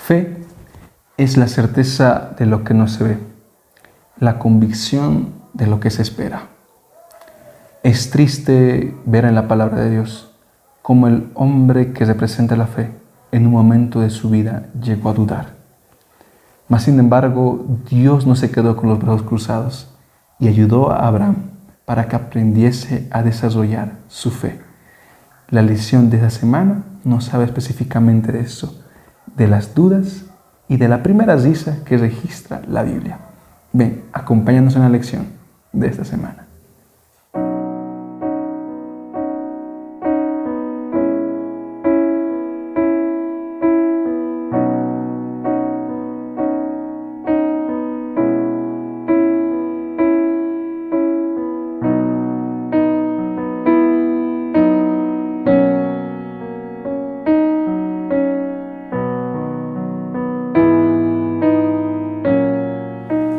Fe es la certeza de lo que no se ve, la convicción de lo que se espera. Es triste ver en la palabra de Dios cómo el hombre que representa la fe en un momento de su vida llegó a dudar. Mas sin embargo, Dios no se quedó con los brazos cruzados y ayudó a Abraham para que aprendiese a desarrollar su fe. La lección de esta semana nos habla específicamente de eso, de las dudas y de la primera risa que registra la Biblia. Ven, acompáñanos en la lección de esta semana.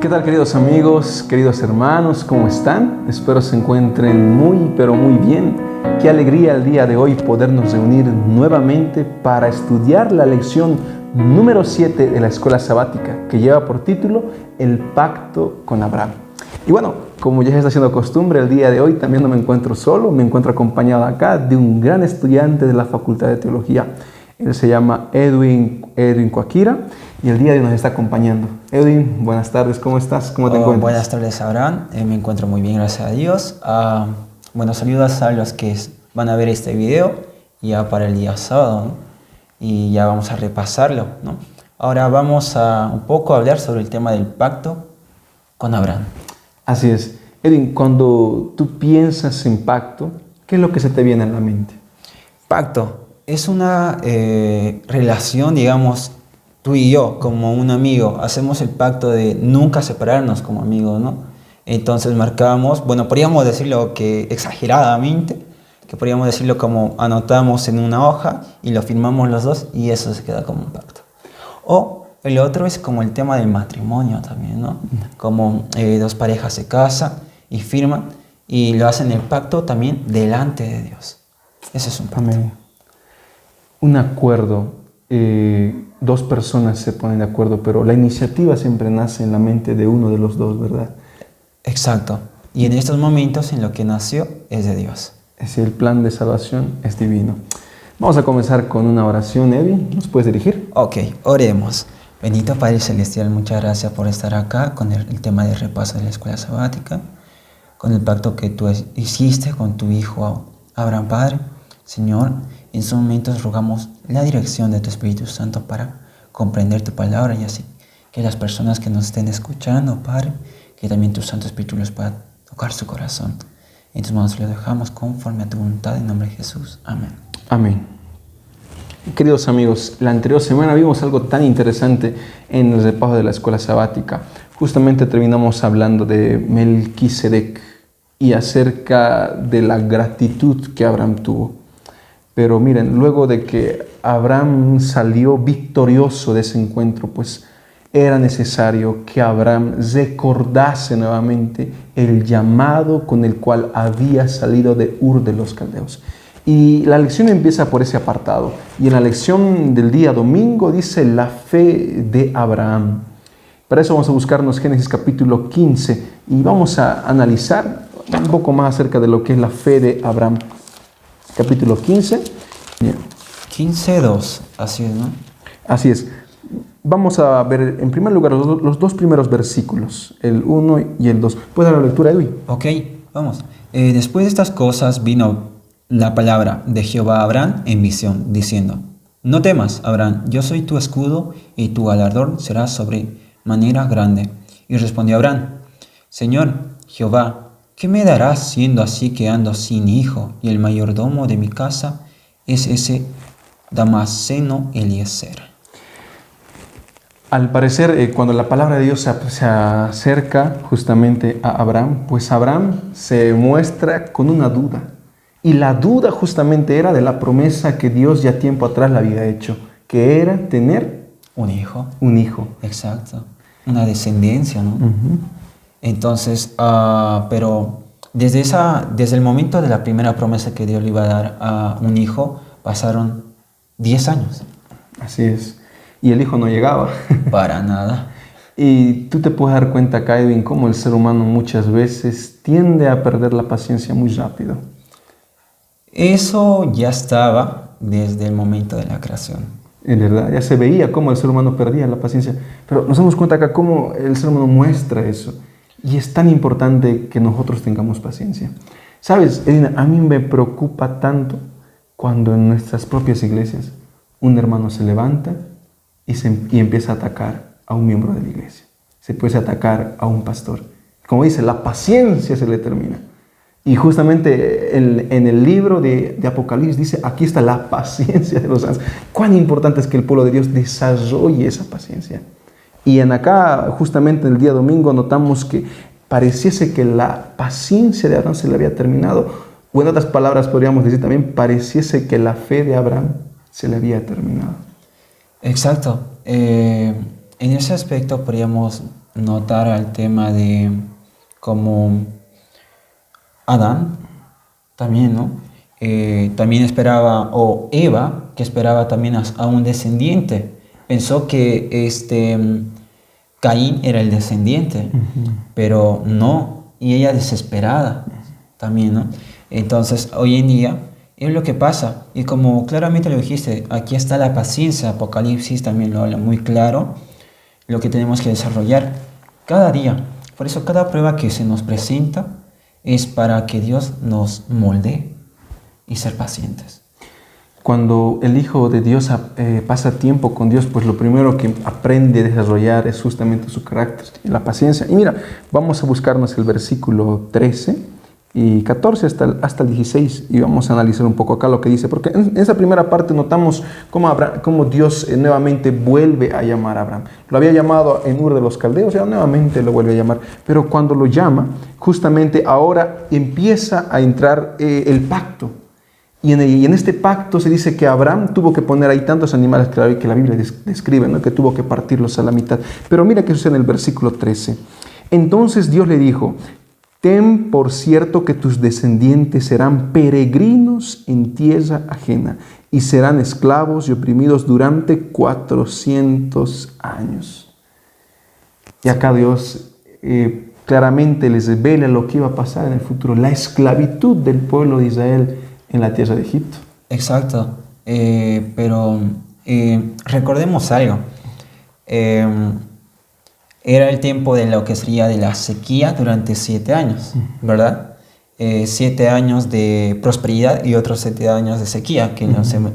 ¿Qué tal, queridos amigos, queridos hermanos? ¿Cómo están? Espero se encuentren muy, pero muy bien. Qué alegría el día de hoy podernos reunir nuevamente para estudiar la lección número 7 de la escuela sabática, que lleva por título El pacto con Abraham. Y bueno, como ya está siendo costumbre, el día de hoy también no me encuentro solo, me encuentro acompañado acá de un gran estudiante de la Facultad de Teología. Él se llama Edwin Coaquira y el día de hoy nos está acompañando. Edwin, buenas tardes, ¿cómo estás? ¿Cómo te encuentras? Buenas tardes, Abraham. Me encuentro muy bien, gracias a Dios. Bueno, saludos a los que van a ver este video ya para el día sábado, ¿no? Y ya vamos a repasarlo, ¿no? Ahora vamos a un poco hablar sobre el tema del pacto con Abraham. Así es. Edwin, cuando tú piensas en pacto, ¿qué es lo que se te viene a la mente? Pacto es una relación, digamos, tú y yo, como un amigo, hacemos el pacto de nunca separarnos como amigos, ¿no? Entonces marcamos, bueno, podríamos decirlo que exageradamente, que podríamos decirlo como anotamos en una hoja y lo firmamos los dos y eso se queda como un pacto. O el otro es como el tema del matrimonio también, ¿no? Como dos parejas se casan y firman y lo hacen el pacto también delante de Dios. Ese es un pacto. Amén. Un acuerdo, dos personas se ponen de acuerdo, pero la iniciativa siempre nace en la mente de uno de los dos, ¿verdad? Exacto. Y en estos momentos en lo que nació es de Dios. Es decir, el plan de salvación es divino. Vamos a comenzar con una oración, Edwin. ¿Nos puedes dirigir? Ok, oremos. Bendito Padre Celestial, muchas gracias por estar acá con el tema de repaso de la escuela sabática, con el pacto que tú hiciste con tu hijo Abraham, Padre. Señor, en estos momentos rogamos la dirección de tu Espíritu Santo para comprender tu palabra y así que las personas que nos estén escuchando, Padre, que también tu Santo Espíritu les pueda tocar su corazón. En tus manos lo dejamos conforme a tu voluntad, en nombre de Jesús. Amén. Amén. Queridos amigos, la anterior semana vimos algo tan interesante en el repaso de la escuela sabática. Justamente terminamos hablando de Melquisedec y acerca de la gratitud que Abraham tuvo. Pero miren, luego de que Abraham salió victorioso de ese encuentro, pues era necesario que Abraham recordase nuevamente el llamado con el cual había salido de Ur de los Caldeos. Y la lección empieza por ese apartado. Y en la lección del día domingo dice la fe de Abraham. Para eso vamos a buscarnos Génesis capítulo 15 y vamos a analizar un poco más acerca de lo que es la fe de Abraham. Capítulo 15. 15:2, así es, ¿no? Así es. Vamos a ver en primer lugar los dos primeros versículos, el 1 y el 2. ¿Puedes dar la lectura, Edwin? Ok, vamos. Después de estas cosas vino la palabra de Jehová a Abraham en visión, diciendo: No temas, Abraham, yo soy tu escudo y tu galardón será sobremanera grande. Y respondió Abraham: Señor Jehová, ¿qué me darás siendo así que ando sin hijo y el mayordomo de mi casa es ese Damaseno Eliezer? Al parecer, cuando la palabra de Dios se acerca justamente a Abraham, pues Abraham se muestra con una duda. Y la duda justamente era de la promesa que Dios ya tiempo atrás le había hecho, que era tener un hijo. Un hijo. Exacto. Una descendencia, ¿no? Entonces, pero desde el momento de la primera promesa que Dios le iba a dar a un hijo, pasaron 10 años. Así es. Y el hijo no llegaba. Para nada. Y tú te puedes dar cuenta acá, Edwin, cómo el ser humano muchas veces tiende a perder la paciencia muy rápido. Eso ya estaba desde el momento de la creación. En verdad, ya se veía cómo el ser humano perdía la paciencia. Pero nos damos cuenta acá cómo el ser humano muestra eso. Y es tan importante que nosotros tengamos paciencia. ¿Sabes, Edwin? A mí me preocupa tanto cuando en nuestras propias iglesias un hermano se levanta y empieza a atacar a un miembro de la iglesia. Se puede atacar a un pastor. Como dice, la paciencia se le termina. Y justamente en el libro de Apocalipsis dice, aquí está la paciencia de los santos. Cuán importante es que el pueblo de Dios desarrolle esa paciencia. Y acá, justamente el día domingo, notamos que pareciese que la paciencia de Abraham se le había terminado. O en otras palabras, podríamos decir también, pareciese que la fe de Abraham se le había terminado. Exacto. En ese aspecto podríamos notar el tema de cómo Adán también, ¿no? También esperaba, o Eva, que esperaba también a un descendiente. Pensó que Caín era el descendiente, pero no, y ella desesperada también, ¿no? Entonces, hoy en día es lo que pasa, y como claramente lo dijiste, aquí está la paciencia. Apocalipsis también lo habla muy claro, lo que tenemos que desarrollar cada día. Por eso cada prueba que se nos presenta es para que Dios nos moldee y ser pacientes. Cuando el Hijo de Dios pasa tiempo con Dios, pues lo primero que aprende a desarrollar es justamente su carácter y la paciencia. Y mira, vamos a buscarnos el versículo 13 y 14 hasta el 16 y vamos a analizar un poco acá lo que dice. Porque en esa primera parte notamos cómo Dios nuevamente vuelve a llamar a Abraham. Lo había llamado en Ur de los Caldeos, ya nuevamente lo vuelve a llamar. Pero cuando lo llama, justamente ahora empieza a entrar el pacto. Y en este pacto se dice que Abraham tuvo que poner ahí tantos animales que la Biblia describe, ¿no? Que tuvo que partirlos a la mitad. Pero mira qué sucede en el versículo 13. Entonces Dios le dijo, ten por cierto que tus descendientes serán peregrinos en tierra ajena y serán esclavos y oprimidos durante 400 años. Y acá Dios claramente les revela lo que iba a pasar en el futuro, la esclavitud del pueblo de Israel en la tierra de Egipto. Exacto, pero recordemos algo. Era el tiempo de lo que sería de la sequía durante 7 años, ¿verdad? 7 años de prosperidad y otros 7 años de sequía, que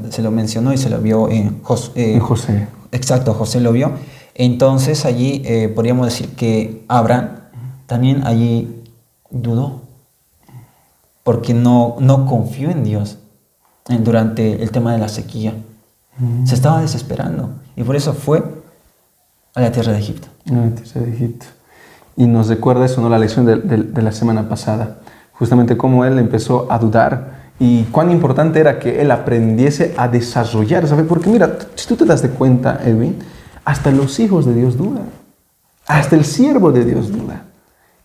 se lo mencionó y se lo vio en José. Exacto, José lo vio. Entonces allí podríamos decir que Abraham también allí dudó, porque no confió en Dios durante el tema de la sequía. Se estaba desesperando y por eso fue a la tierra de Egipto. Y nos recuerda eso, ¿no? La lección de la semana pasada. Justamente cómo él empezó a dudar y cuán importante era que él aprendiese a desarrollar, ¿sabes? Porque mira, si tú te das de cuenta, Edwin, hasta los hijos de Dios dudan. Hasta el siervo de Dios duda.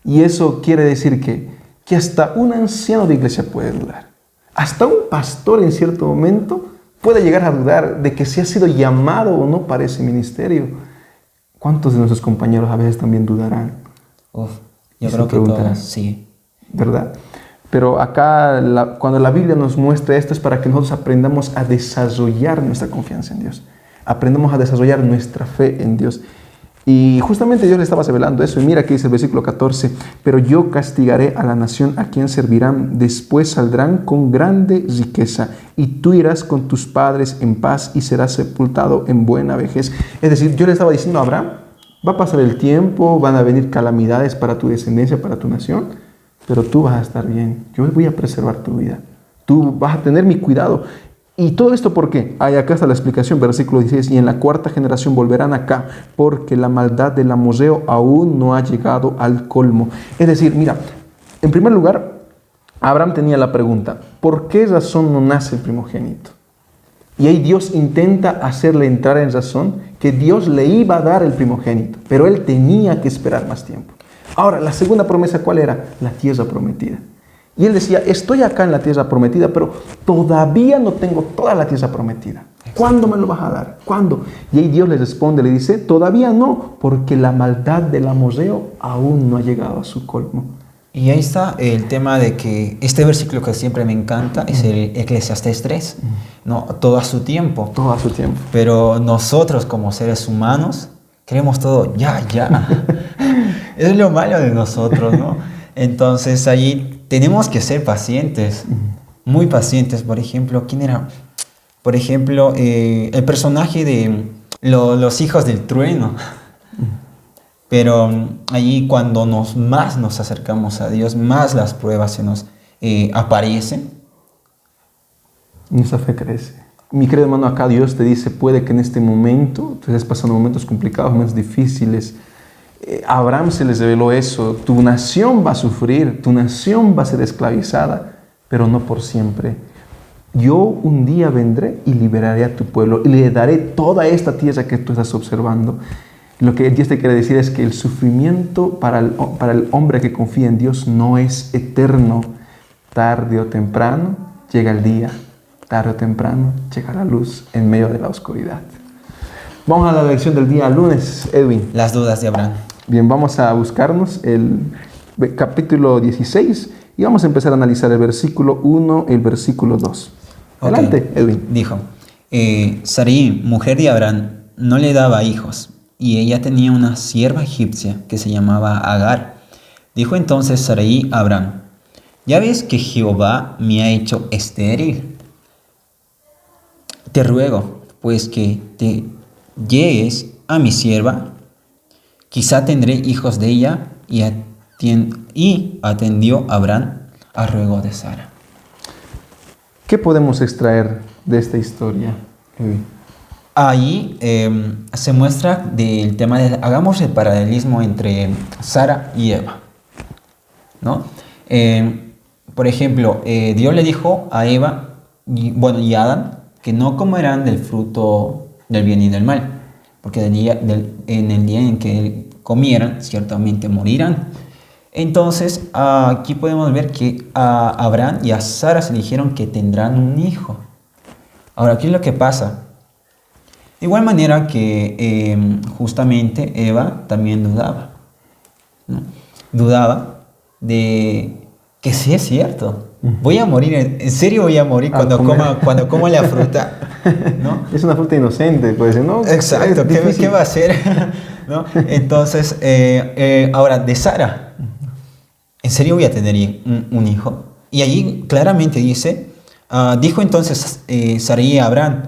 Y eso quiere decir que hasta un anciano de iglesia puede dudar. Hasta un pastor en cierto momento puede llegar a dudar de que si ha sido llamado o no para ese ministerio. ¿Cuántos de nuestros compañeros a veces también dudarán? Yo creo que todos, sí. ¿Verdad? Pero acá, cuando la Biblia nos muestra esto, es para que nosotros aprendamos a desarrollar nuestra confianza en Dios. Aprendamos a desarrollar nuestra fe en Dios. Y justamente Dios le estaba revelando eso. Y mira que dice el versículo 14. Pero yo castigaré a la nación a quien servirán. Después saldrán con grande riqueza. Y tú irás con tus padres en paz y serás sepultado en buena vejez. Es decir, yo le estaba diciendo a Abraham, va a pasar el tiempo, van a venir calamidades para tu descendencia, para tu nación. Pero tú vas a estar bien. Yo voy a preservar tu vida. Tú vas a tener mi cuidado. ¿Y todo esto por qué? Acá está la explicación, versículo 16. Y en la 4ª generación volverán acá, porque la maldad del amorreo aún no ha llegado al colmo. Es decir, mira, en primer lugar, Abraham tenía la pregunta, ¿por qué razón no nace el primogénito? Y ahí Dios intenta hacerle entrar en razón que Dios le iba a dar el primogénito, pero él tenía que esperar más tiempo. Ahora, la segunda promesa, ¿cuál era? La tierra prometida. Y él decía, estoy acá en la tierra prometida, pero todavía no tengo toda la tierra prometida. ¿Cuándo me lo vas a dar? ¿Cuándo? Y ahí Dios le responde, le dice, todavía no, porque la maldad del amorreo aún no ha llegado a su colmo. Y ahí está el tema de que este versículo que siempre me encanta es el Eclesiastés 3, ¿no? Todo a su tiempo. Todo a su tiempo. Pero nosotros como seres humanos queremos todo ya. Es lo malo de nosotros, ¿no? Entonces ahí tenemos que ser pacientes, muy pacientes. Por ejemplo, ¿quién era? Por ejemplo, el personaje de los hijos del trueno. Pero allí cuando más nos acercamos a Dios, más las pruebas se nos aparecen. Nuestra fe crece. Mi querido hermano, acá Dios te dice, puede que en este momento, tú estés pasando momentos complicados, momentos difíciles. A Abraham se les reveló eso, tu nación va a sufrir, tu nación va a ser esclavizada, pero no por siempre. Yo un día vendré y liberaré a tu pueblo y le daré toda esta tierra que tú estás observando. Lo que Dios te quiere decir es que el sufrimiento para el hombre que confía en Dios no es eterno. Tarde o temprano llega el día, tarde o temprano llega la luz en medio de la oscuridad. Vamos a la lección del día lunes, Edwin. Las dudas de Abraham. Bien, vamos a buscarnos el capítulo 16 y vamos a empezar a analizar el versículo 1 y el versículo 2. Adelante, Edwin. Dijo, Sarai, mujer de Abraham, no le daba hijos, y ella tenía una sierva egipcia que se llamaba Agar. Dijo entonces Sarai a Abraham, ya ves que Jehová me ha hecho estéril. Te ruego, pues, que te llegues a mi sierva, quizá tendré hijos de ella. Y atendió Abraham al ruego de Sara. ¿Qué podemos extraer de esta historia, Edwin? Ahí se muestra del tema de, hagamos el paralelismo entre Sara y Eva, ¿no? Por ejemplo, Dios le dijo a Eva y a Adán que no comerán del fruto del bien y del mal, porque en el día en que comieran, ciertamente morirán. Entonces, aquí podemos ver que a Abraham y a Sara se dijeron que tendrán un hijo. Ahora, ¿qué es lo que pasa? De igual manera que justamente Eva también dudaba, ¿no? Dudaba de que sí es cierto. Voy a morir, en serio voy a morir cuando coma la fruta, ¿no? Es una fruta inocente, puede ser, ¿no? Exacto, ¿qué va a hacer? ¿No? Entonces, ahora, de Sara, ¿en serio voy a tener un hijo? Y allí claramente dice, dijo entonces Sarai a Abraham,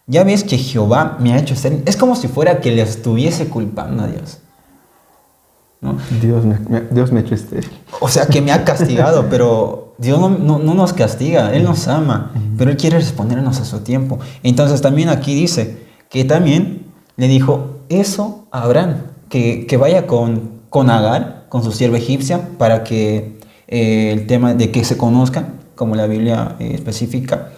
ya ves que Jehová me ha hecho estéril. Es como si fuera que le estuviese culpando a Dios, ¿no? Dios me ha hecho estéril. O sea, que me ha castigado, pero Dios no nos castiga, Él nos ama, pero Él quiere respondernos a su tiempo. Entonces también aquí dice que también le dijo eso a Abraham, que vaya con Agar, con su sierva egipcia, para que el tema de que se conozcan, como la Biblia especifica,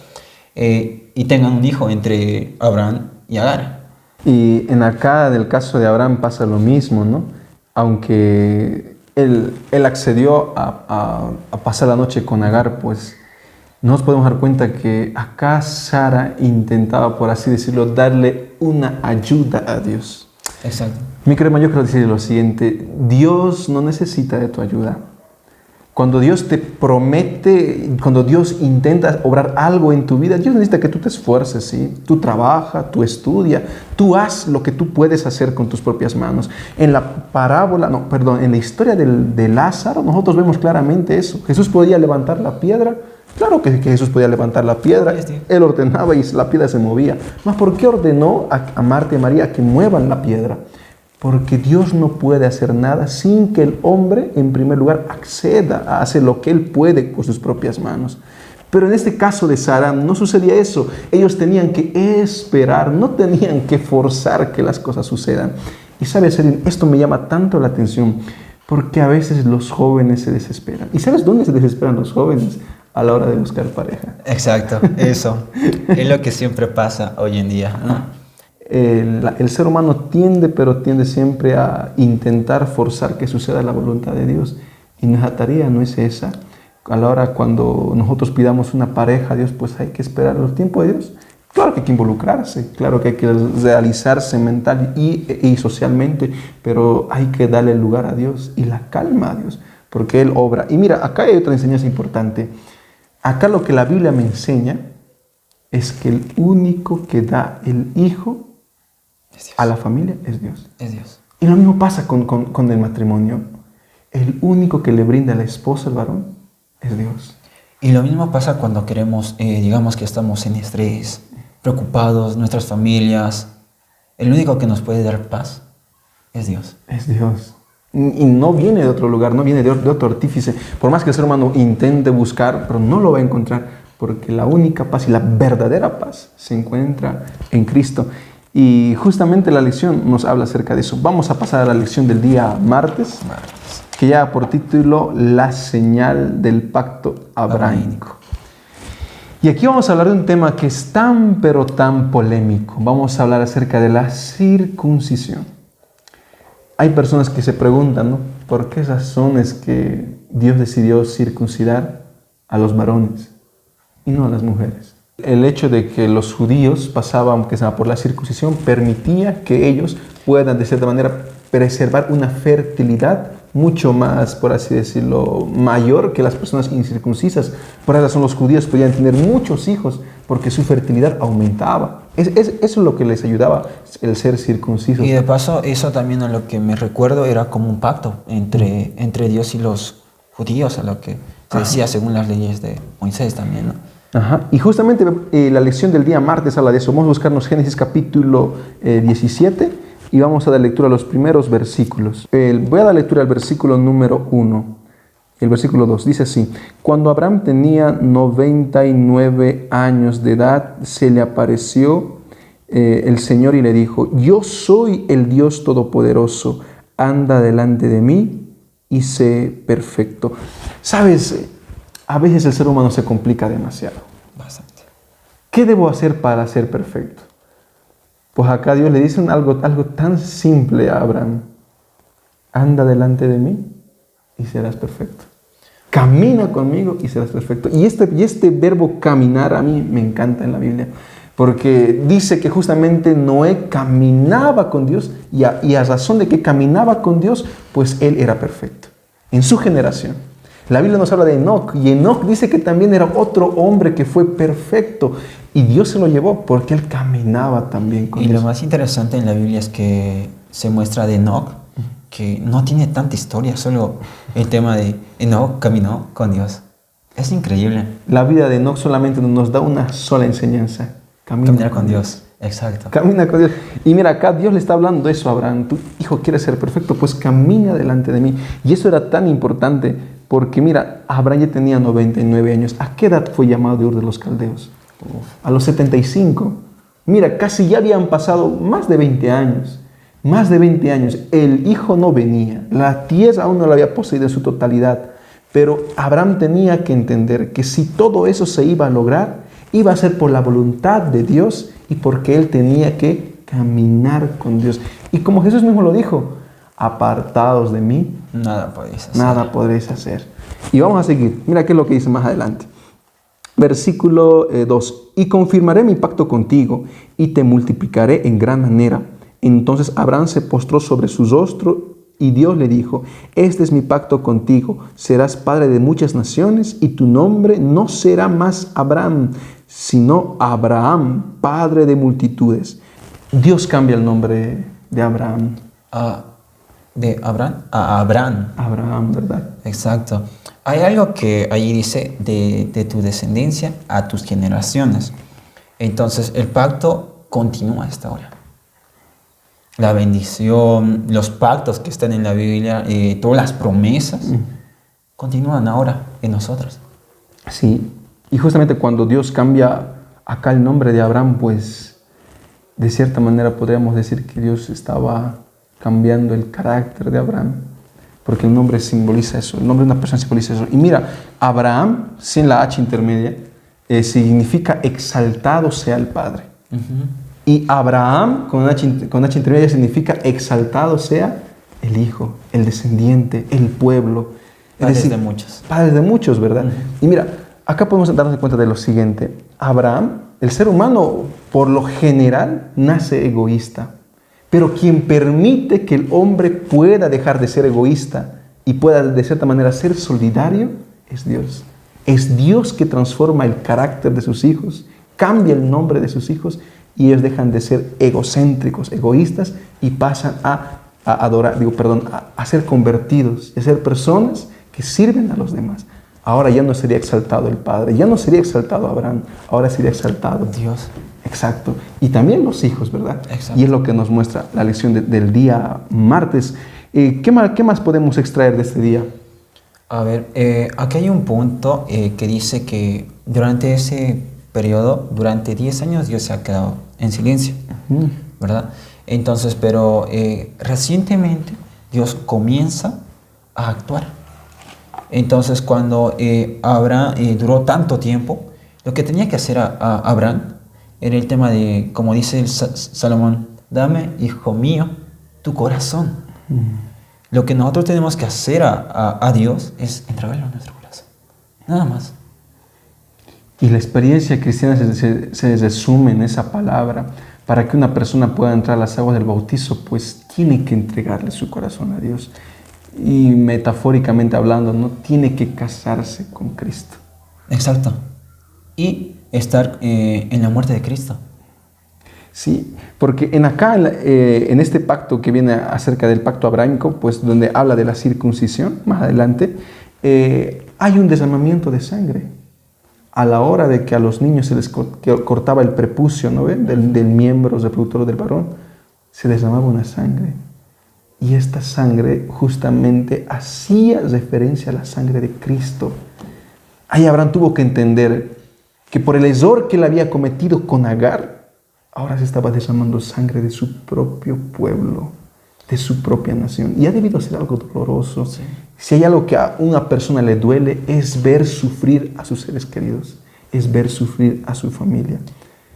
y tengan un hijo entre Abraham y Agar. Y en acá, del caso de Abraham, pasa lo mismo, ¿no? Aunque él accedió a pasar la noche con Agar, pues nos podemos dar cuenta que acá Sara intentaba, por así decirlo, darle una ayuda a Dios. Exacto. Mi querido hermano, yo quiero decirle lo siguiente: Dios no necesita de tu ayuda. Cuando Dios te promete, cuando Dios intenta obrar algo en tu vida, Dios necesita que tú te esfuerces, ¿sí? Tú trabaja, tú estudia, tú haz lo que tú puedes hacer con tus propias manos. En la historia de Lázaro, nosotros vemos claramente eso. Jesús podía levantar la piedra. Claro que Jesús podía levantar la piedra. Él ordenaba y la piedra se movía. ¿Mas por qué ordenó a Marta y María que muevan la piedra? Porque Dios no puede hacer nada sin que el hombre, en primer lugar, acceda a hacer lo que él puede con sus propias manos. Pero en este caso de Sara no sucedía eso. Ellos tenían que esperar, no tenían que forzar que las cosas sucedan. Y sabes, esto me llama tanto la atención, porque a veces los jóvenes se desesperan. ¿Y sabes dónde se desesperan los jóvenes? A la hora de buscar pareja. Exacto, eso es lo que siempre pasa hoy en día, ¿no? El ser humano tiende siempre a intentar forzar que suceda la voluntad de Dios. Y nuestra tarea no es esa. a la hora cuando nosotros pidamos una pareja a Dios, pues hay que esperar el tiempo de Dios. Claro que hay que involucrarse, claro que hay que realizarse mental y socialmente, pero hay que darle el lugar a Dios y la calma a Dios, porque Él obra. Y mira, acá hay otra enseñanza importante. Acá lo que la Biblia me enseña es que el único que da el hijo a la familia es Dios. Es Dios. Y lo mismo pasa con el matrimonio. El único que le brinda a la esposa al varón es Dios. Y lo mismo pasa cuando queremos, digamos que estamos en estrés, preocupados, nuestras familias. El único que nos puede dar paz es Dios. Es Dios. Y no viene de otro lugar, no viene de otro artífice. Por más que el ser humano intente buscar, pero no lo va a encontrar, porque la única paz y la verdadera paz se encuentra en Cristo. Y justamente la lección nos habla acerca de eso. Vamos a pasar a la lección del día martes, que lleva por título La señal del pacto abrahámico. Y aquí vamos a hablar de un tema que es tan pero tan polémico. Vamos a hablar acerca de la circuncisión. Hay personas que se preguntan, ¿no? ¿Por qué razón es que Dios decidió circuncidar a los varones y no a las mujeres? El hecho de que los judíos pasaban por la circuncisión permitía que ellos puedan de cierta manera preservar una fertilidad mucho más, por así decirlo, mayor que las personas incircuncisas. Por esa razón los judíos podían tener muchos hijos porque su fertilidad aumentaba. Eso es lo que les ayudaba el ser circuncisos. Y de paso, eso también a lo que me recuerdo era como un pacto entre Dios y los judíos, a lo que se decía según las leyes de Moisés también, ¿no? Ajá. Y justamente la lección del día martes habla de eso. Vamos a buscarnos Génesis capítulo 17 y vamos a dar lectura a los primeros versículos. Voy a dar lectura al versículo número 1. El versículo 2 dice así: Cuando Abraham tenía 99 años de edad, se le apareció el Señor y le dijo: Yo soy el Dios Todopoderoso, anda delante de mí y sé perfecto. ¿Sabes? A veces el ser humano se complica demasiado. Bastante. ¿Qué debo hacer para ser perfecto? Pues acá Dios le dice algo tan simple a Abraham: anda delante de mí y serás perfecto. Camina conmigo y serás perfecto. Y este verbo caminar a mí me encanta en la Biblia, porque dice que justamente Noé caminaba con Dios y a razón de que caminaba con Dios, pues él era perfecto en su generación. La Biblia nos habla de Enoc, y Enoc dice que también era otro hombre que fue perfecto, y Dios se lo llevó porque él caminaba también con Dios. Y lo más interesante en la Biblia es que se muestra de Enoc, que no tiene tanta historia, solo el tema de Enoc caminó con Dios. Es increíble. La vida de Enoc solamente nos da una sola enseñanza: Caminar con Dios. Exacto. Camina con Dios. Y mira, acá Dios le está hablando eso a Abraham: tu hijo quiere ser perfecto, pues camina delante de mí. Y eso era tan importante porque mira, Abraham ya tenía 99 años. ¿A qué edad fue llamado de Ur de los Caldeos? A los 75. Mira, casi ya habían pasado más de 20 años. Más de 20 años. El hijo no venía. La tierra aún no la había poseído en su totalidad. Pero Abraham tenía que entender que si todo eso se iba a lograr, iba a ser por la voluntad de Dios y porque él tenía que caminar con Dios. Y como Jesús mismo lo dijo: apartados de mí, nada podéis hacer. Nada podréis hacer. Y vamos a seguir. Mira qué es lo que dice más adelante. Versículo 2. Y confirmaré mi pacto contigo y te multiplicaré en gran manera. Entonces Abraham se postró sobre su rostro y Dios le dijo: Este es mi pacto contigo. Serás padre de muchas naciones y tu nombre no será más Abraham, sino Abraham, padre de multitudes. Dios cambia el nombre de Abraham. ¿De Abraham? A Abraham. Abraham, ¿verdad? Exacto. Hay algo que allí dice de tu descendencia a tus generaciones. Entonces el pacto continúa hasta ahora. La bendición, los pactos que están en la Biblia, todas las promesas, continúan ahora en nosotros. Sí, y justamente cuando Dios cambia acá el nombre de Abraham, pues de cierta manera podríamos decir que Dios estaba cambiando el carácter de Abraham, porque el nombre simboliza eso, el nombre de una persona simboliza eso. Y mira, Abraham, sin la H intermedia, significa exaltado sea el Padre. Y Abraham, con H intermedia, significa exaltado sea el Hijo, el descendiente, el pueblo. Padres de muchos. Padres de muchos, ¿verdad? Y mira, acá podemos darnos cuenta de lo siguiente. Abraham, el ser humano, por lo general, nace egoísta. Pero quien permite que el hombre pueda dejar de ser egoísta y pueda de cierta manera ser solidario es Dios. Es Dios que transforma el carácter de sus hijos, cambia el nombre de sus hijos y ellos dejan de ser egocéntricos, egoístas y pasan a ser convertidos, a ser personas que sirven a los demás. Ahora ya no sería exaltado el Padre, ya no sería exaltado Abraham, ahora sería exaltado Dios. Exacto. Y también los hijos, ¿verdad? Exacto. Y es lo que nos muestra la lección del día martes. ¿Qué más podemos extraer de este día? A ver, aquí hay un punto que dice que durante ese periodo, durante 10 años, Dios se ha quedado en silencio, ¿verdad? Entonces, pero recientemente Dios comienza a actuar. Entonces, cuando Abraham duró tanto tiempo, lo que tenía que hacer a Abraham era el tema de, como dice el Salomón, dame, hijo mío, tu corazón. Lo que nosotros tenemos que hacer a Dios es entregarlo a nuestro corazón. Nada más. Y la experiencia cristiana se resume en esa palabra. Para que una persona pueda entrar a las aguas del bautizo, pues tiene que entregarle su corazón a Dios. Y metafóricamente hablando, no tiene que casarse con Cristo. Exacto. Y estar en la muerte de Cristo. Sí, porque en este pacto que viene acerca del pacto abrámico, pues donde habla de la circuncisión, más adelante, hay un derramamiento de sangre. A la hora de que a los niños se les cortaba el prepucio, ¿no ven? Del miembro reproductor del varón, se derramaba una sangre. Y esta sangre justamente hacía referencia a la sangre de Cristo. Ahí Abraham tuvo que entender que por el error que él había cometido con Agar, ahora se estaba derramando sangre de su propio pueblo, de su propia nación. Y ha debido ser algo doloroso. Sí. Si hay algo que a una persona le duele, es ver sufrir a sus seres queridos, es ver sufrir a su familia.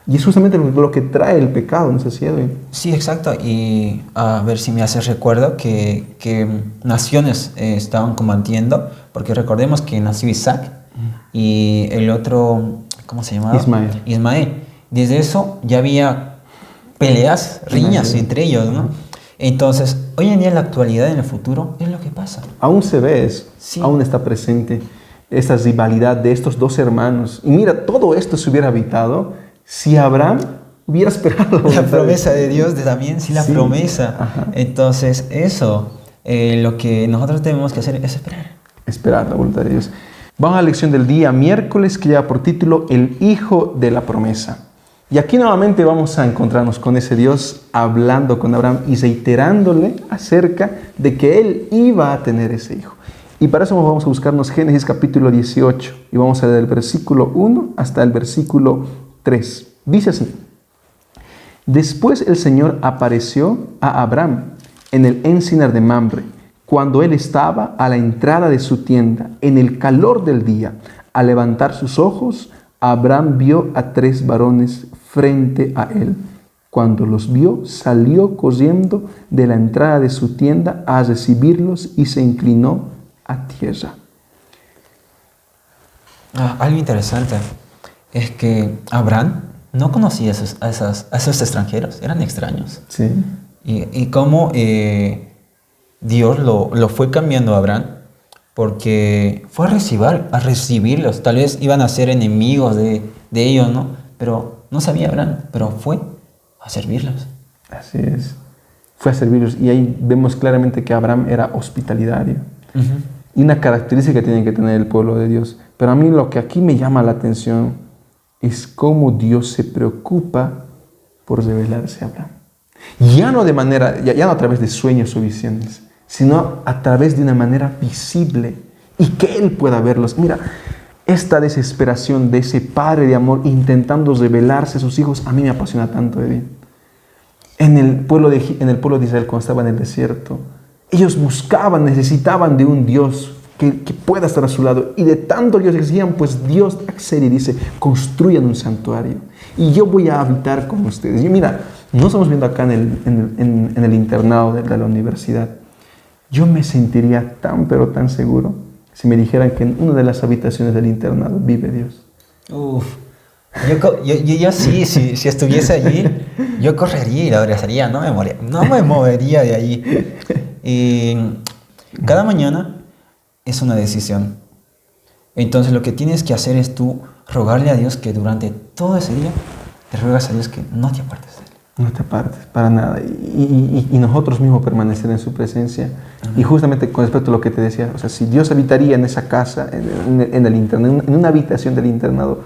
Y es justamente lo que trae el pecado, ¿no es así, Edwin? Sí, exacto. Y a ver si me hace recuerdo que naciones estaban combatiendo, porque recordemos que nació Isaac y el otro, ¿cómo se llamaba? Ismael. Desde eso ya había peleas, riñas entre ellos, ¿no? Entonces, hoy en día, en la actualidad, en el futuro, es lo que pasa. Aún se ve eso, sí. Aún está presente esta rivalidad de estos dos hermanos. Y mira, todo esto se hubiera evitado si Abraham hubiera esperado. La promesa de Dios también, sí, la promesa. Ajá. Entonces, eso, lo que nosotros tenemos que hacer es esperar. Esperar la voluntad de Dios. Vamos a la lección del día miércoles, que lleva por título El Hijo de la Promesa. Y aquí nuevamente vamos a encontrarnos con ese Dios hablando con Abraham y reiterándole acerca de que él iba a tener ese hijo. Y para eso vamos a buscarnos Génesis capítulo 18 y vamos a leer el versículo 1 hasta el versículo 3. Dice así: Después el Señor apareció a Abraham en el encinar de Mamre, cuando él estaba a la entrada de su tienda, en el calor del día. Al levantar sus ojos, Abraham vio a 3 varones frente a él. Cuando los vio, salió corriendo de la entrada de su tienda a recibirlos y se inclinó a tierra. Algo interesante es que Abraham no conocía a esos extranjeros, eran extraños. Sí. Y cómo Dios lo fue cambiando a Abraham, porque fue a recibirlos. Tal vez iban a ser enemigos de ellos, ¿no? Pero no sabía Abraham, pero fue a servirlos. Así es. Fue a servirlos. Y ahí vemos claramente que Abraham era hospitalario. Y una característica que tiene que tener el pueblo de Dios. Pero a mí lo que aquí me llama la atención es cómo Dios se preocupa por revelarse a Abraham. Ya no a través de sueños o visiones, sino a través de una manera visible y que él pueda verlos. Mira, esta desesperación de ese padre de amor intentando revelarse a sus hijos, a mí me apasiona tanto, Edwin. En el pueblo de Israel, cuando estaba en el desierto, ellos necesitaban de un Dios que pueda estar a su lado. Y de tanto ellos exigían, pues Dios accede y dice: construyan un santuario y yo voy a habitar con ustedes. Y mira, no estamos viendo acá en el internado de la universidad. Yo me sentiría tan, pero tan seguro si me dijeran que en una de las habitaciones del internado vive Dios? Uf. Yo sí, si estuviese allí, yo correría y la abrazaría, no me movería de allí. Y cada mañana es una decisión. Entonces lo que tienes que hacer es tú rogarle a Dios que durante todo ese día te ruegas a Dios que no te apartes de Él. No te apartes, para nada. Y nosotros mismos permanecer en su presencia. Y justamente con respecto a lo que te decía, o sea, si Dios habitaría en esa casa, en el internado, en una habitación del internado,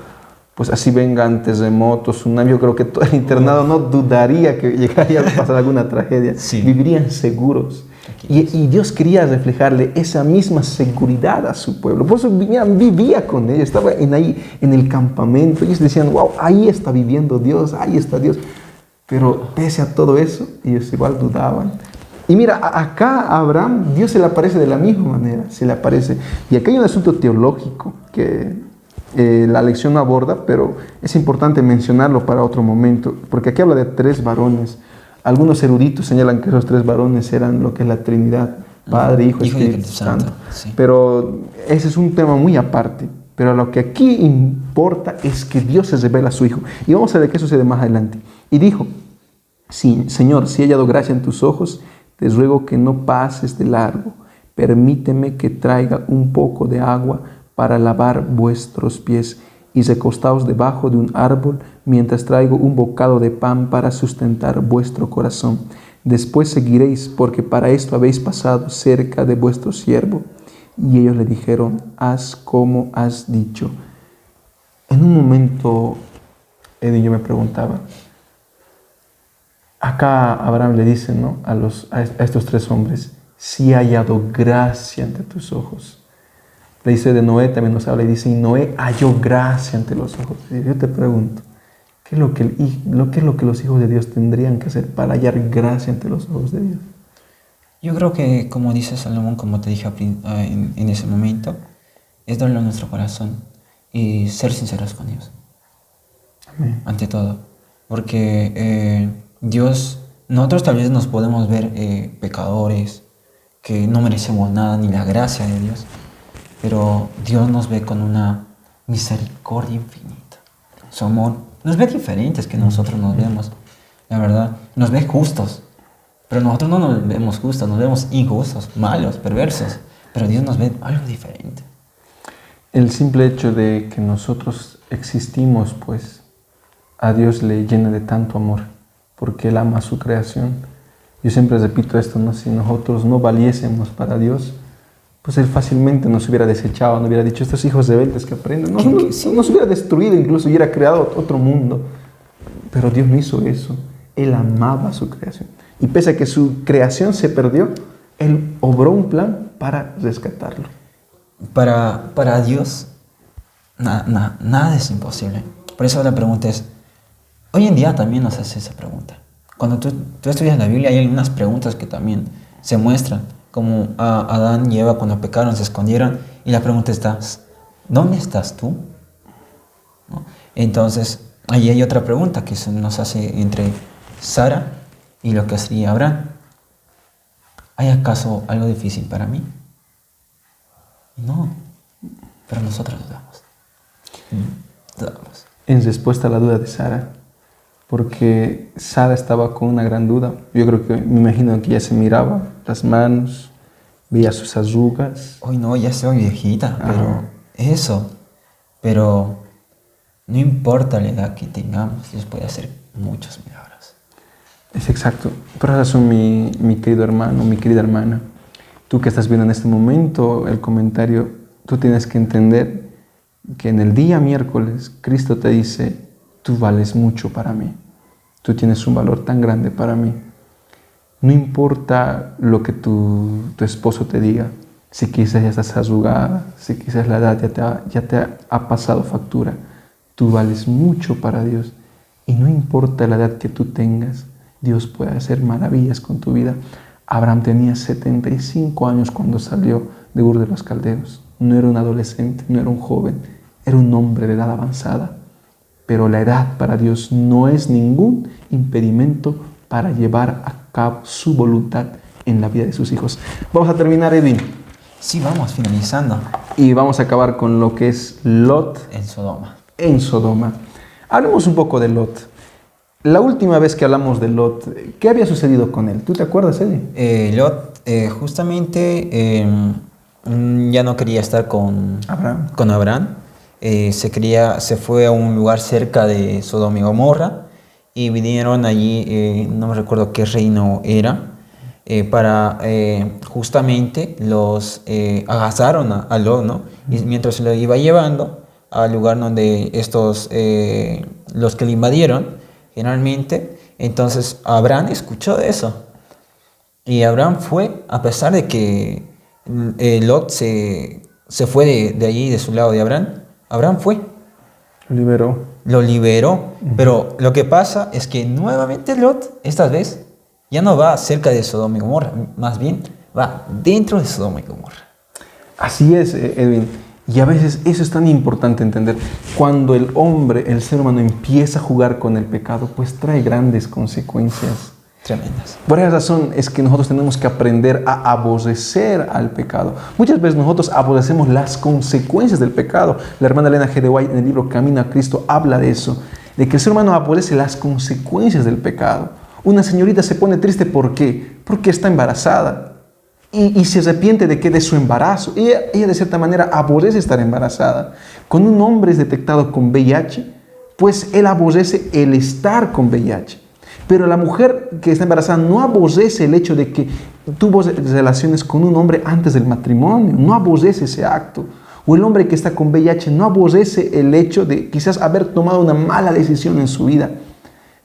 pues así vengan terremotos, tsunami, yo creo que todo el internado no dudaría que llegaría a pasar alguna tragedia. Sí. Vivirían seguros. Y Dios quería reflejarle esa misma seguridad a su pueblo. Por eso vivía con ellos, estaba ahí en el campamento. Ellos decían, wow, ahí está viviendo Dios, ahí está Dios. Pero pese a todo eso, ellos igual dudaban. Y mira, acá a Abraham, Dios se le aparece de la misma manera, se le aparece. Y acá hay un asunto teológico que la lección no aborda, pero es importante mencionarlo para otro momento, porque aquí habla de 3 varones. Algunos eruditos señalan que esos 3 varones eran lo que es la Trinidad, Padre, Hijo y Espíritu Santo. Sí. Pero ese es un tema muy aparte. Pero lo que aquí importa es que Dios se revela a su Hijo. Y vamos a ver qué sucede más adelante. Y dijo, sí, Señor, si he hallado gracia en tus ojos, te ruego que no pases de largo. Permíteme que traiga un poco de agua para lavar vuestros pies y recostaos debajo de un árbol mientras traigo un bocado de pan para sustentar vuestro corazón. Después seguiréis, porque para esto habéis pasado cerca de vuestro siervo. Y ellos le dijeron, haz como has dicho. En un momento, Eddie, yo me preguntaba, acá Abraham le dice, ¿no?, a estos 3 hombres, si he hallado gracia ante tus ojos. Le dice de Noé, también nos habla y dice, y Noé halló gracia ante los ojos de Dios. Yo te pregunto, ¿qué es lo que los hijos de Dios tendrían que hacer para hallar gracia ante los ojos de Dios? Yo creo que, como dice Salomón, como te dije en ese momento, es darle a nuestro corazón y ser sinceros con Dios. Amén. Ante todo. Porque Dios, nosotros tal vez nos podemos ver pecadores, que no merecemos nada, ni la gracia de Dios, pero Dios nos ve con una misericordia infinita. Su amor nos ve diferentes que nosotros nos vemos, la verdad. Nos ve justos, pero nosotros no nos vemos justos, nos vemos injustos, malos, perversos. Pero Dios nos ve algo diferente. El simple hecho de que nosotros existimos, pues, a Dios le llena de tanto amor, porque Él ama a su creación. Yo siempre repito esto, ¿no? Si nosotros no valiésemos para Dios, pues Él fácilmente nos hubiera desechado, nos hubiera dicho, estos hijos rebeldes que aprenden, nos hubiera destruido, incluso hubiera creado otro mundo. Pero Dios no hizo eso. Él amaba a su creación. Y pese a que su creación se perdió, Él obró un plan para rescatarlo. Para Dios, nada es imposible. Por eso la pregunta es, hoy en día también nos hace esa pregunta. Cuando tú estudias la Biblia hay algunas preguntas que también se muestran, como a Adán y Eva cuando pecaron se escondieron, y la pregunta está, ¿dónde estás tú? ¿No? Entonces, ahí hay otra pregunta que se nos hace entre Sara y lo que sería Abraham. ¿Hay acaso algo difícil para mí? No, pero nosotros dudamos. En respuesta a la duda de Sara, porque Sara estaba con una gran duda. Yo creo que, me imagino que ella se miraba las manos, veía sus arrugas. Hoy no, ya soy viejita, pero no importa la edad que tengamos, Dios puede hacer muchos milagros. Es exacto. Por razón, mi querido hermano, mi querida hermana, tú que estás viendo en este momento el comentario, tú tienes que entender que en el día miércoles Cristo te dice, tú vales mucho para mí. Tú tienes un valor tan grande para mí. No importa lo que tu esposo te diga, si quizás ya estás arrugada, si quizás la edad ya te ha pasado factura, tú vales mucho para Dios. Y no importa la edad que tú tengas, Dios puede hacer maravillas con tu vida. Abraham tenía 75 años cuando salió de Ur de los Caldeos. No era un adolescente, no era un joven, era un hombre de edad avanzada. Pero la edad para Dios no es ningún impedimento para llevar a cabo su voluntad en la vida de sus hijos. Vamos a terminar, Edwin. Sí, vamos finalizando. Y vamos a acabar con lo que es Lot En Sodoma. en Sodoma. Hablemos un poco de Lot. La última vez que hablamos de Lot, ¿qué había sucedido con él? ¿Tú te acuerdas, Eddie? Lot justamente ya no quería estar con Abraham. Abraham. Se fue a un lugar cerca de Sodoma y Gomorra y vinieron allí, no me recuerdo qué reino era, para justamente los agasaron a Lot, ¿no? Y mientras se lo iba llevando al lugar donde estos, los que le invadieron, generalmente, entonces Abraham escuchó de eso. Y Abraham fue, a pesar de que Lot se fue de allí, de su lado de Abraham, Abraham fue. Lo liberó. Pero lo que pasa es que nuevamente Lot, esta vez, ya no va cerca de Sodoma y Gomorra, más bien va dentro de Sodoma y Gomorra. Así es, Edwin. Y a veces eso es tan importante entender. Cuando el hombre, el ser humano, empieza a jugar con el pecado, pues trae grandes consecuencias. Tremendas. Por esa razón es que nosotros tenemos que aprender a aborrecer al pecado. Muchas veces nosotros aborrecemos las consecuencias del pecado. La hermana Elena G. de White en el libro Camino a Cristo habla de eso, de que el ser humano aborrece las consecuencias del pecado. Una señorita se pone triste, ¿por qué? Porque está embarazada y se arrepiente de su embarazo. Ella de cierta manera aborrece estar embarazada. Cuando un hombre es detectado con VIH, pues él aborrece el estar con VIH. Pero la mujer que está embarazada no aborrece el hecho de que tuvo relaciones con un hombre antes del matrimonio, no aborrece ese acto. O el hombre que está con VIH no aborrece el hecho de quizás haber tomado una mala decisión en su vida.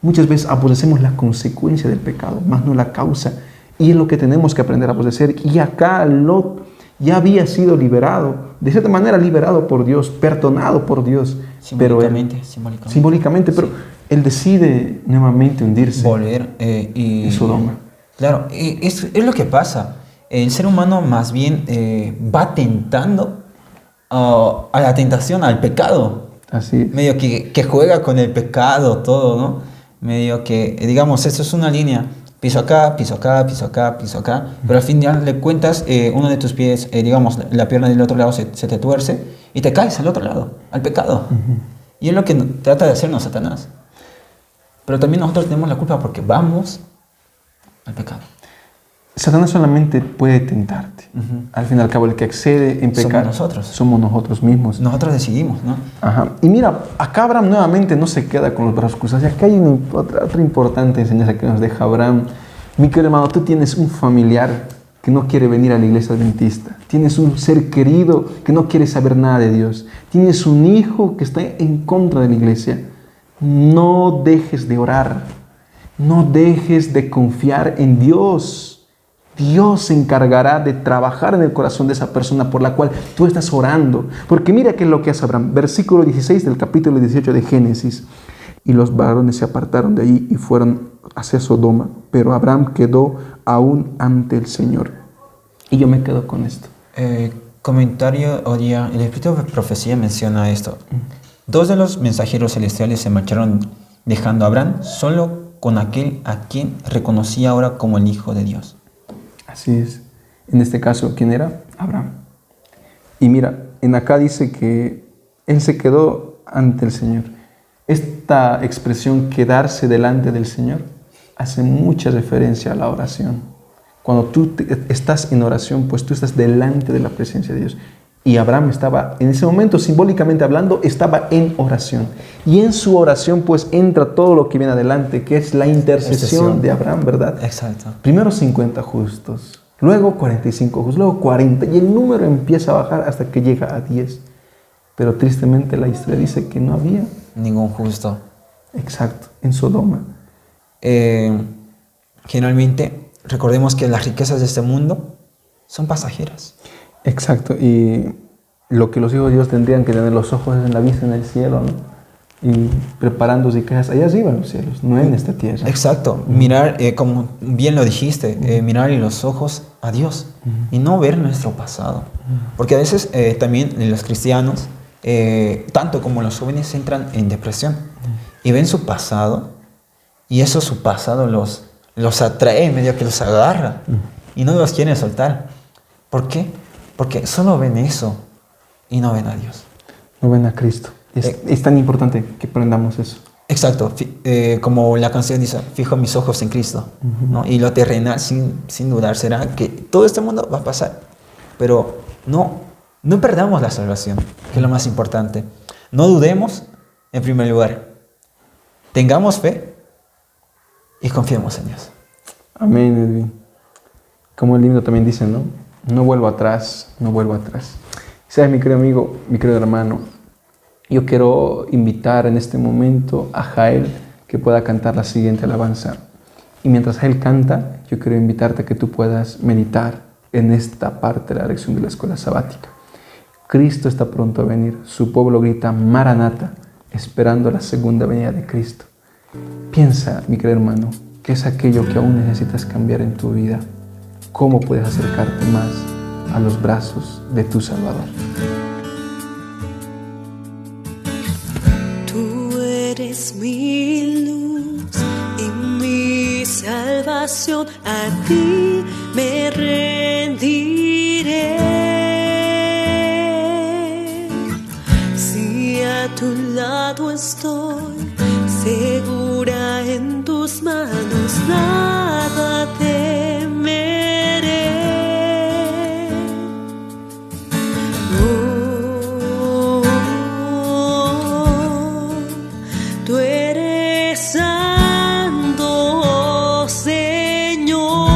Muchas veces aborrecemos la consecuencia del pecado, más no la causa. Y es lo que tenemos que aprender a aborrecer. Y acá Lot ya había sido liberado, de cierta manera liberado por Dios, perdonado por Dios. Simbólicamente, pero él decide nuevamente hundirse. Volver en Sodoma. Claro, es lo que pasa. El ser humano más bien va tentando a la tentación, al pecado. Así es. Medio que juega con el pecado, todo, ¿no? Medio que, digamos, esto es una línea. Piso acá, piso acá, piso acá, piso acá. Pero al final le cuentas, uno de tus pies, digamos, la pierna del otro lado se te tuerce y te caes al otro lado, al pecado. Y es lo que trata de hacernos Satanás. Pero también nosotros tenemos la culpa porque vamos al pecado. Satanás solamente puede tentarte. Al fin y al cabo, el que accede en pecado somos nosotros mismos. Nosotros decidimos, ¿no? Ajá. Y mira, acá Abraham nuevamente no se queda con los brazos cruzados. Y acá hay otra importante enseñanza que nos deja Abraham. Mi querido hermano, tú tienes un familiar que no quiere venir a la iglesia adventista. Tienes un ser querido que no quiere saber nada de Dios. Tienes un hijo que está en contra de la iglesia. No dejes de orar. No dejes de confiar en Dios. Dios se encargará de trabajar en el corazón de esa persona por la cual tú estás orando. Porque mira qué es lo que hace Abraham. Versículo 16 del capítulo 18 de Génesis. Y los varones se apartaron de allí y fueron hacia Sodoma. Pero Abraham quedó aún ante el Señor. Y yo me quedo con esto. Comentario, oye, el Espíritu de Profecía menciona esto. Dos de los mensajeros celestiales se marcharon dejando a Abraham solo con aquel a quien reconocía ahora como el Hijo de Dios. Así es. En este caso, ¿quién era? Abraham. Y mira, en acá dice que él se quedó ante el Señor. Esta expresión, quedarse delante del Señor, hace mucha referencia a la oración. Cuando tú estás en oración, pues tú estás delante de la presencia de Dios. Y Abraham estaba, en ese momento, simbólicamente hablando, estaba en oración. Y en su oración, pues, entra todo lo que viene adelante, que es la intercesión de Abraham, ¿verdad? Exacto. Primero 50 justos, luego 45 justos, luego 40. Y el número empieza a bajar hasta que llega a 10. Pero tristemente la historia dice que no había ningún justo. Exacto, en Sodoma. Generalmente, recordemos que las riquezas de este mundo son pasajeras. Exacto, y lo que los hijos de Dios tendrían que tener los ojos en la vista en el cielo, ¿no? Y preparando riquezas allá arriba en los cielos, no en esta tierra. Exacto, mirar, como bien lo dijiste, mirar en los ojos a Dios y no ver nuestro pasado. Porque a veces también los cristianos, tanto como los jóvenes, entran en depresión y ven su pasado y eso su pasado los atrae, medio que los agarra y no los quieren soltar. ¿Por qué? Porque solo ven eso. y no ven a Dios. No ven a Cristo. Es tan importante que aprendamos eso. Exacto, como la canción dice, fijo mis ojos en Cristo, ¿no? Y lo terrenal, sin dudar, será que todo este mundo va a pasar, pero no perdamos la salvación, que es lo más importante. No dudemos, en primer lugar, tengamos fe y confiemos en Dios. Amén, Edwin. Como el himno también dice, ¿no? No vuelvo atrás, no vuelvo atrás. ¿Sabes, mi querido amigo, mi querido hermano? Yo quiero invitar en este momento a Jael que pueda cantar la siguiente alabanza. Y mientras Jael canta, yo quiero invitarte a que tú puedas meditar en esta parte de la lección de la escuela sabática. Cristo está pronto a venir. Su pueblo grita Maranata, esperando la segunda venida de Cristo. Piensa, mi querido hermano, ¿qué es aquello que aún necesitas cambiar en tu vida? ¿Cómo puedes acercarte más a los brazos de tu Salvador? Tú eres mi luz y mi salvación, a ti me rendiré. Si a tu lado estoy, segura en tus manos, nada temeré. Tú eres santo, Señor.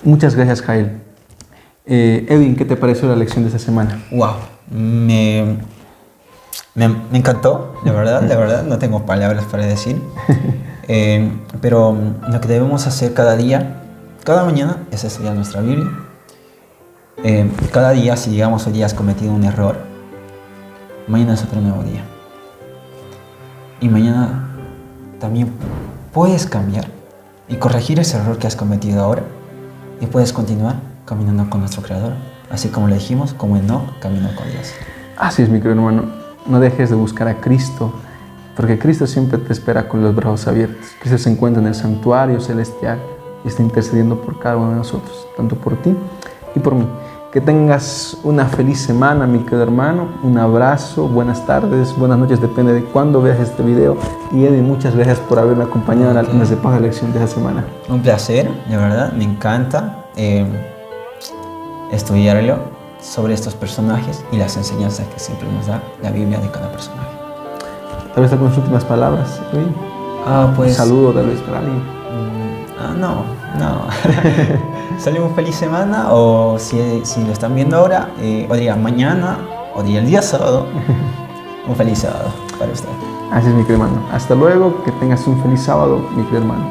Muchas gracias, Jael. Edwin, ¿qué te pareció la lección de esta semana? Wow, me encantó, de verdad, no tengo palabras para decir. Pero lo que debemos hacer cada día, cada mañana, es estudiar nuestra Biblia. Cada día, si digamos hoy día has cometido un error, mañana es otro nuevo día. Y mañana también puedes cambiar y corregir ese error que has cometido ahora. Y puedes continuar caminando con nuestro Creador. Así como le dijimos, como Enoc caminó con Dios. Así es, mi querido hermano. No dejes de buscar a Cristo, porque Cristo siempre te espera con los brazos abiertos. Cristo se encuentra en el santuario celestial y está intercediendo por cada uno de nosotros, tanto por ti y por mí. Que tengas una feliz semana, mi querido hermano. Un abrazo, buenas tardes, buenas noches, depende de cuándo veas este video. Y Edwin, muchas gracias por haberme acompañado en las etapas de lección de esta semana. Un placer, de verdad, me encanta estudiarlo sobre estos personajes y las enseñanzas que siempre nos da la Biblia de cada personaje. Tal vez algunas últimas palabras, Edwin. Pues... Un saludo tal vez para alguien. No. Sale una feliz semana, o si lo están viendo ahora, o diría mañana, o diría el día sábado. Un feliz sábado para usted. Así es, mi querido hermano. Hasta luego, que tengas un feliz sábado, mi querido hermano.